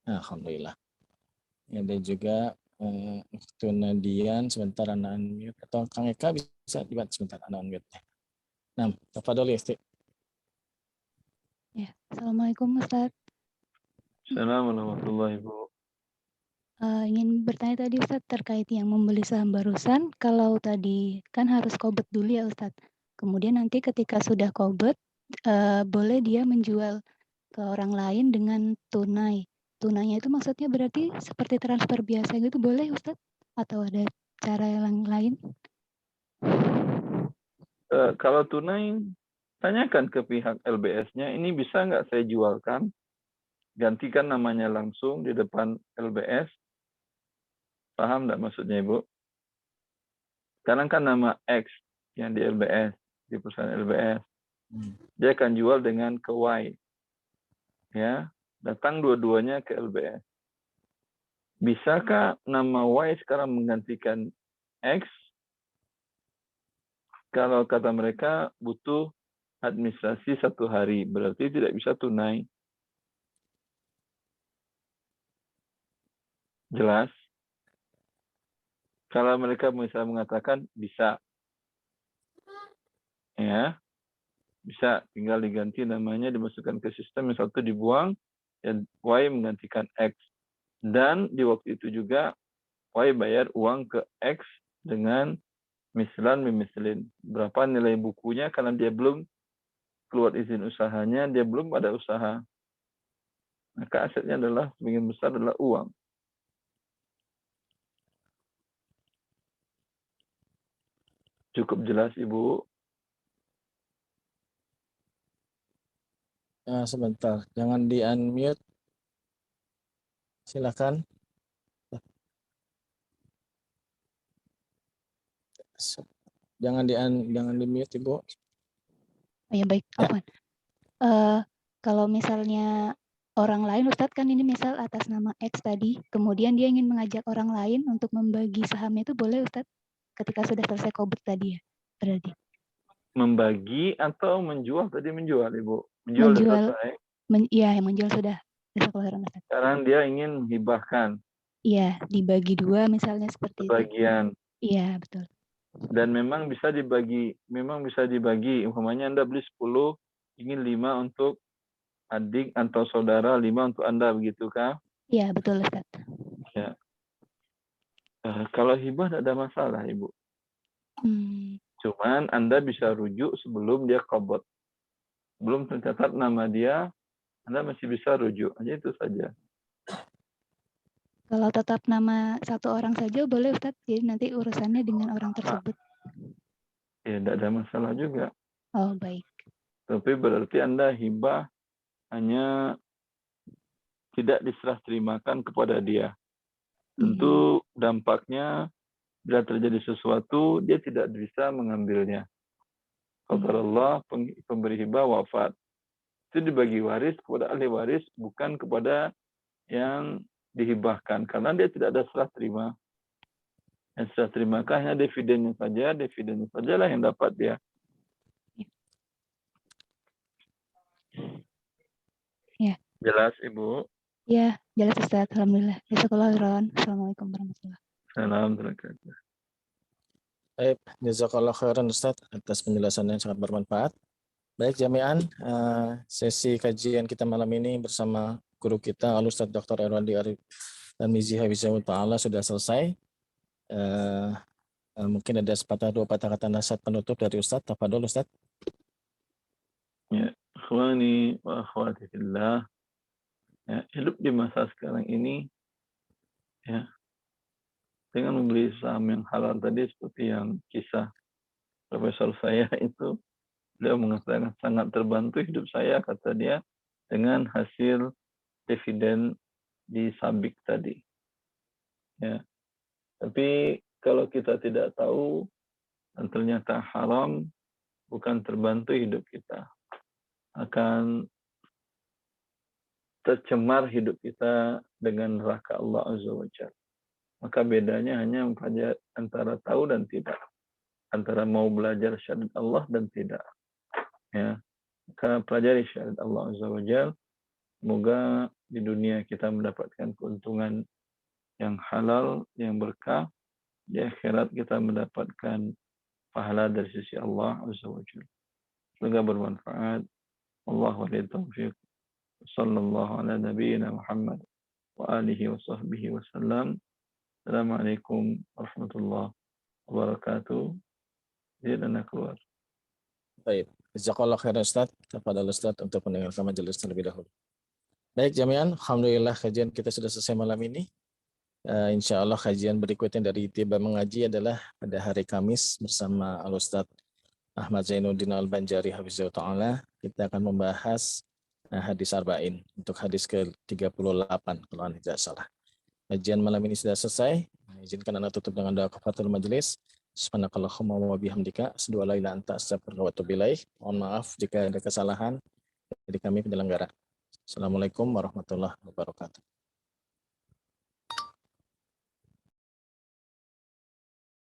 Alhamdulillah. Ada juga waktu Nadian, sebentar anak unmute. Atau Kang Eka bisa dibuat sebentar anak unmute. Nah, tafadhol Isti. Ya, Assalamualaikum Ustaz. Assalamualaikum warahmatullahi wabarakatuh. Ingin bertanya tadi Ustaz terkait yang membeli saham barusan, kalau tadi kan harus qobet dulu ya Ustaz. Kemudian nanti ketika sudah qobet, boleh dia menjual ke orang lain dengan tunai. Tunainya itu maksudnya berarti seperti transfer biasa gitu boleh Ustaz? Atau ada cara yang lain? Kalau tunai, tanyakan ke pihak LBS-nya, ini bisa nggak saya jualkan? Gantikan namanya langsung di depan LBS. Paham nggak maksudnya Ibu? Sekarang kan nama X yang di LBS, di perusahaan LBS. Dia akan jual dengan ke Y. Ya, datang dua-duanya ke LBS. Bisakah nama Y sekarang menggantikan X? Kalau kata mereka butuh administrasi 1 hari, berarti tidak bisa tunai. Jelas? Kalau mereka misalnya mengatakan bisa, ya, bisa tinggal diganti namanya, dimasukkan ke sistem, yang satu dibuang, dan Y menggantikan X. Dan di waktu itu juga Y bayar uang ke X dengan mislan mimislin. Berapa nilai bukunya karena dia belum keluar izin usahanya, dia belum ada usaha. Maka asetnya adalah sebagian besar adalah uang. Cukup jelas Ibu? Sebentar, jangan di-unmute. Silakan. Jangan di mute Ibu. Oh ya baik, Ya. afwan. Kalau misalnya orang lain, Ustadz kan ini misal atas nama X tadi, kemudian dia ingin mengajak orang lain untuk membagi sahamnya itu boleh Ustadz ketika sudah selesai qobd tadi ya berarti? Membagi atau menjual? Tadi menjual, Ibu. Menjual sudah Menjual, selesai. Iya yang menjual sudah. Jazakallahu Ustadz. Sekarang dia ingin menghibahkan Iya, dibagi 2 misalnya seperti itu. sebagian. Iya, betul. Dan memang bisa dibagi, umpamanya Anda beli 10, ingin 5 untuk adik atau saudara, 5 untuk Anda, begitu kah? Iya, betul Ustadz. Ya. Kalau hibah tidak ada masalah, Ibu. Cuman Anda bisa rujuk sebelum dia qobd. Belum tercatat nama dia, Anda masih bisa rujuk. Hanya itu saja. Kalau tetap nama satu orang saja boleh Ustadz, jadi nanti urusannya dengan orang tersebut. Ya, tidak ada masalah juga. Oh, baik. Tapi berarti Anda hibah hanya tidak diserah terimakan kepada dia. Tentu dampaknya bila terjadi sesuatu, dia tidak bisa mengambilnya. Qadarullah, pemberi hibah wafat. Itu dibagi waris kepada ahli waris, bukan kepada yang dihibahkan. Karena dia tidak ada serah terima. Yang serah terima hanya dividennya sajalah yang dapat dia. Ya. Jelas, Ibu? Ya, jelas Ustaz. Alhamdulillah. Jazakallahu khairan. Assalamualaikum warahmatullahi Assalamualaikum. Baik, jazakallahu khairan Ustaz atas penjelasannya yang sangat bermanfaat. Baik jami'an, sesi kajian kita malam ini bersama guru kita Al-Ustaz Dr. Erwandi Arif Tarmizi Hafizahullah Ta'ala sudah selesai. Mungkin ada sepatah dua patah kata nasihat penutup dari Ustaz. Tafadhol Ustaz. Ya, ikhwani wa akhwati fillah. Ya, hidup di masa sekarang ini ya dengan membeli saham yang halal tadi seperti yang kisah profesor saya itu, beliau mengatakan sangat terbantu hidup saya, kata dia, dengan hasil dividen di Sabik tadi. Ya. Tapi kalau kita tidak tahu dan ternyata haram, bukan terbantu hidup kita, akan tercemar hidup kita dengan neraka Allah Azza wa Jalla. Maka bedanya hanya antara tahu dan tidak, antara mau belajar syariat Allah dan tidak. Ya, maka pelajari syariat Allah Azza wa Jalla. Semoga di dunia kita mendapatkan keuntungan yang halal, yang berkah. Di akhirat kita mendapatkan pahala dari sisi Allah Azza wa Jalla. Semoga bermanfaat. Allahu a'lam taufiq. Sallallahu ala nabiyyina Muhammad wa alihi wa sahbihi wa sallam. Assalamualaikum warahmatullahi wabarakatuh. Dia keluar. Baik, jazakallahu khairan Ustaz. Tafadhol Ustaz untuk mendengarkan majelis terlebih dahulu. Baik jami'an, alhamdulillah kajian kita sudah selesai malam ini. Insya Allah kajian berikutnya dari Tiba Mengaji adalah pada hari Kamis bersama Al-Ustaz Ahmad Zainuddin Al-Banjari Hafizahullah Ta'ala. Kita akan membahas hadis Arba'in untuk hadis ke-38 kalau Anda tidak salah. Kajian malam ini sudah selesai. Izinkan Anda tutup dengan doa kafaratul majelis. Subhanakallahumma wa bihamdika asyhadu an la ilaha illa anta astaghfiruka wa atubu ilaik. Mohon maaf jika ada kesalahan dari kami penyelenggara. Assalamualaikum warahmatullahi wabarakatuh.